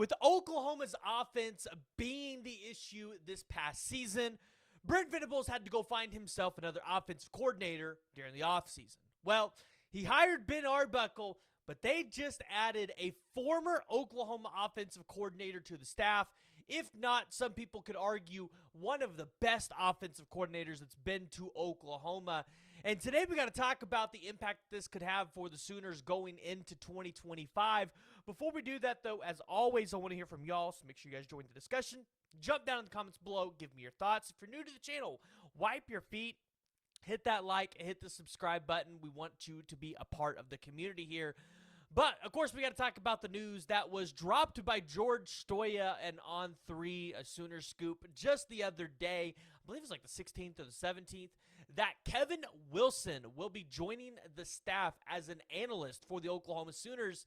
With Oklahoma's offense being the issue this past season, Brent Venables had to go find himself another offensive coordinator during the offseason. Well, he hired Ben Arbuckle, but they just added a former Oklahoma offensive coordinator to the staff. If not, some people could argue one of the best offensive coordinators that's been to Oklahoma. And today we got to talk about the impact this could have for the Sooners going into 2025. Before we do that, though, as always, I want to hear from y'all, so make sure you guys join the discussion. Jump down in the comments below, give me your thoughts. If you're new to the channel, wipe your feet, hit that like, hit the subscribe button. We want you to be a part of the community here. But, of course, we got to talk about the news that was dropped by George Stoya and On3, a Sooner scoop, just the other day. I believe it was like the 16th or the 17th, that Kevin Wilson will be joining the staff as an analyst for the Oklahoma Sooners.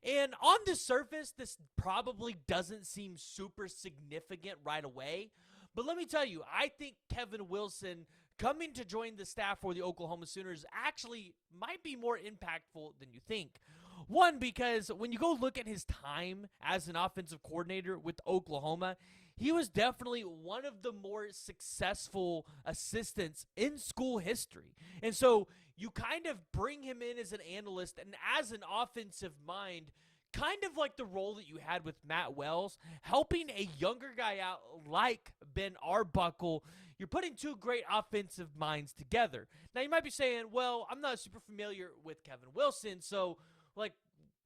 And on the surface, this probably doesn't seem super significant right away. But let me tell you, I think Kevin Wilson coming to join the staff for the Oklahoma Sooners actually might be more impactful than you think. One, because when you go look at his time as an offensive coordinator with Oklahoma, he was definitely one of the more successful assistants in school history. And so you kind of bring him in as an analyst and as an offensive mind, kind of like the role that you had with Matt Wells, helping a younger guy out like Ben Arbuckle. You're putting two great offensive minds together. Now, you might be saying, well, I'm not super familiar with Kevin Wilson, so, like,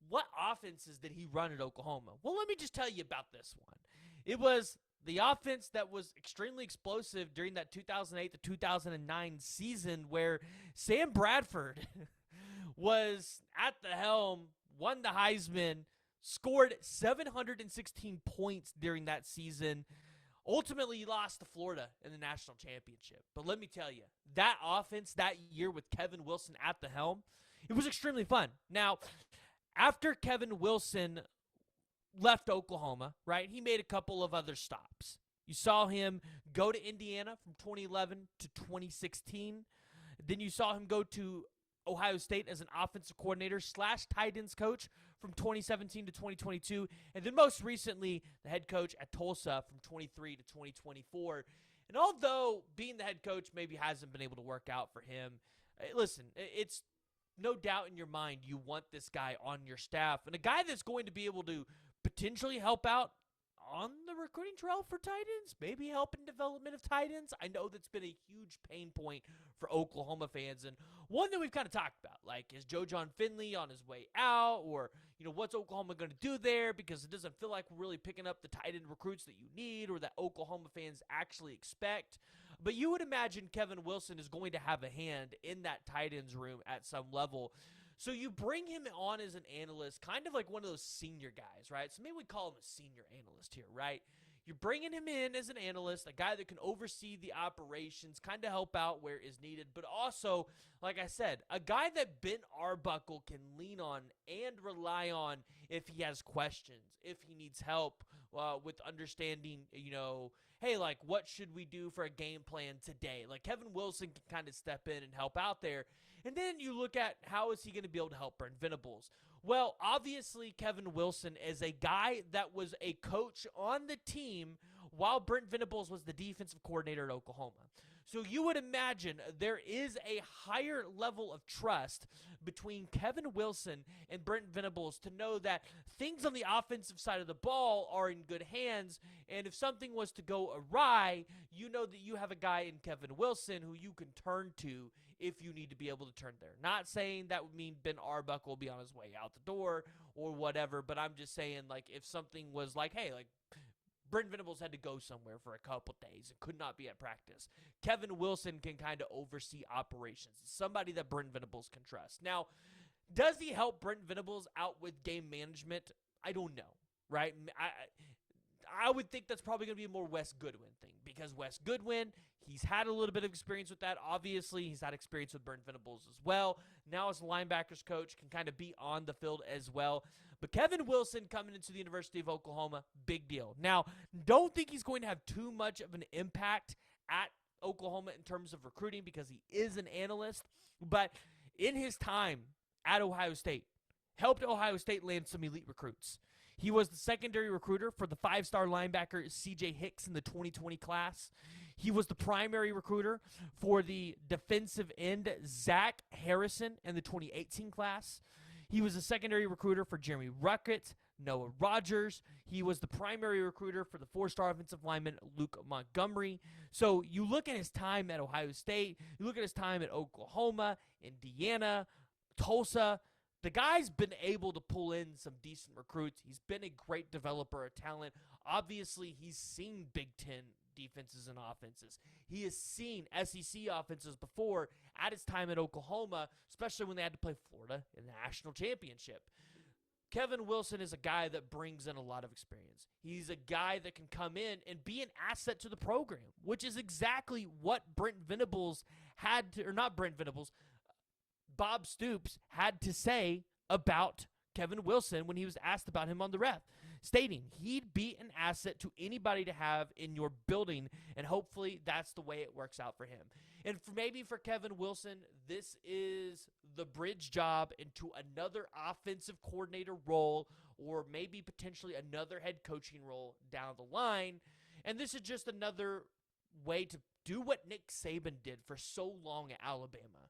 what offenses did he run at Oklahoma? Well, let me just tell you about this one. It was the offense that was extremely explosive during that 2008 to 2009 season where Sam Bradford was at the helm, won the Heisman, scored 716 points during that season. Ultimately, he lost to Florida in the national championship. But let me tell you, that offense that year with Kevin Wilson at the helm, it was extremely fun. Now, after Kevin Wilson left Oklahoma, right, he made a couple of other stops. You saw him go to Indiana from 2011 to 2016. Then you saw him go to Ohio State as an offensive coordinator / tight ends coach from 2017 to 2022. And then most recently, the head coach at Tulsa from 23 to 2024. And although being the head coach maybe hasn't been able to work out for him, listen, it's no doubt in your mind you want this guy on your staff and a guy that's going to be able to potentially help out on the recruiting trail for tight ends, maybe help in development of tight ends. I know that's been a huge pain point for Oklahoma fans, and one that we've kind of talked about, like, is Joe John Finley on his way out, or, you know, what's Oklahoma going to do there, because it doesn't feel like we're really picking up the tight end recruits that you need or that Oklahoma fans actually expect. But you would imagine Kevin Wilson is going to have a hand in that tight ends room at some level. So you bring him on as an analyst, kind of like one of those senior guys, right? So maybe we call him a senior analyst here, right? You're bringing him in as an analyst, a guy that can oversee the operations, kind of help out where is needed, but also, like I said, a guy that Ben Arbuckle can lean on and rely on if he has questions, if he needs help with understanding, you know, hey, like, what should we do for a game plan today? Like, Kevin Wilson can kind of step in and help out there. And then you look at how is he going to be able to help Brent Venables? Well, obviously, Kevin Wilson is a guy that was a coach on the team while Brent Venables was the defensive coordinator at Oklahoma. So you would imagine there is a higher level of trust between Kevin Wilson and Brent Venables to know that things on the offensive side of the ball are in good hands, and if something was to go awry, you know that you have a guy in Kevin Wilson who you can turn to if you need to be able to turn there. Not saying that would mean Ben Arbuckle will be on his way out the door or whatever, but I'm just saying, like, if something was like, hey, like, Brent Venables had to go somewhere for a couple days and could not be at practice, Kevin Wilson can kind of oversee operations. Somebody that Brent Venables can trust. Now, does he help Brent Venables out with game management? I don't know, right? I would think that's probably going to be a more Wes Goodwin thing, because Wes Goodwin, he's had a little bit of experience with that. Obviously, he's had experience with Brent Venables as well. Now as a linebackers coach, can kind of be on the field as well. But Kevin Wilson coming into the University of Oklahoma, big deal. Now, don't think he's going to have too much of an impact at Oklahoma in terms of recruiting, because he is an analyst. But in his time at Ohio State, helped Ohio State land some elite recruits. He was the secondary recruiter for the 5-star linebacker C.J. Hicks in the 2020 class. He was the primary recruiter for the defensive end Zach Harrison in the 2018 class. He was a secondary recruiter for Jeremy Ruckert, Noah Rogers. He was the primary recruiter for the 4-star offensive lineman Luke Montgomery. So you look at his time at Ohio State, you look at his time at Oklahoma, Indiana, Tulsa. The guy's been able to pull in some decent recruits. He's been a great developer of talent. Obviously, he's seen Big Ten defenses and offenses. He has seen SEC offenses before at his time at Oklahoma, especially when they had to play Florida in the national championship. Kevin Wilson is a guy that brings in a lot of experience. He's a guy that can come in and be an asset to the program, which is exactly what Brent Venables had to, or not Brent Venables, Bob Stoops had to say about Kevin Wilson when he was asked about him on the ref, stating he'd be an asset to anybody to have in your building, and hopefully that's the way it works out for him. And maybe for Kevin Wilson, this is the bridge job into another offensive coordinator role, or maybe potentially another head coaching role down the line. And this is just another way to do what Nick Saban did for so long at Alabama.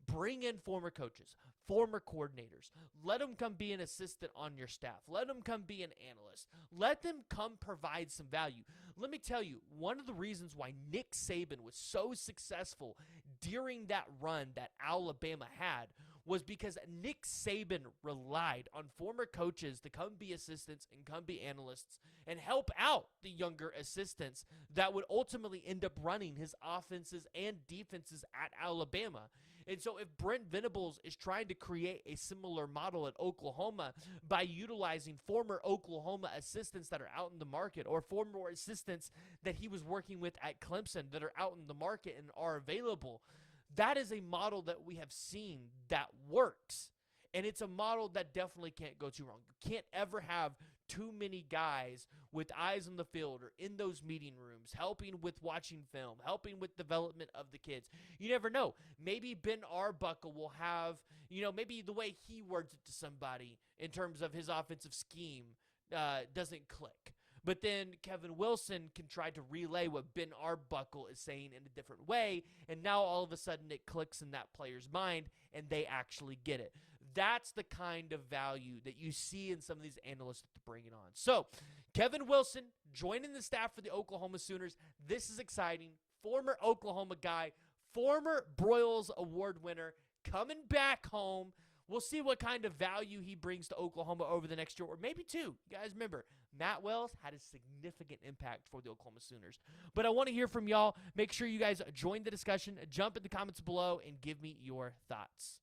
Bring in former coaches, former coordinators. Let them come be an assistant on your staff. Let them come be an analyst. Let them come provide some value. Let me tell you, one of the reasons why Nick Saban was so successful during that run that Alabama had was because Nick Saban relied on former coaches to come be assistants and come be analysts and help out the younger assistants that would ultimately end up running his offenses and defenses at Alabama. And so if Brent Venables is trying to create a similar model at Oklahoma by utilizing former Oklahoma assistants that are out in the market, or former assistants that he was working with at Clemson that are out in the market and are available, that is a model that we have seen that works. And it's a model that definitely can't go too wrong. You can't ever have too many guys with eyes on the field or in those meeting rooms, helping with watching film, helping with development of the kids. You never know. Maybe Ben Arbuckle will have, maybe the way he words it to somebody in terms of his offensive scheme doesn't click. But then Kevin Wilson can try to relay what Ben Arbuckle is saying in a different way, and now all of a sudden it clicks in that player's mind, and they actually get it. That's the kind of value that you see in some of these analysts that they're bringing on. So, Kevin Wilson joining the staff for the Oklahoma Sooners. This is exciting. Former Oklahoma guy, former Broyles Award winner, coming back home. We'll see what kind of value he brings to Oklahoma over the next year, or maybe two. You guys remember, Matt Wells had a significant impact for the Oklahoma Sooners. But I want to hear from y'all. Make sure you guys join the discussion. Jump in the comments below and give me your thoughts.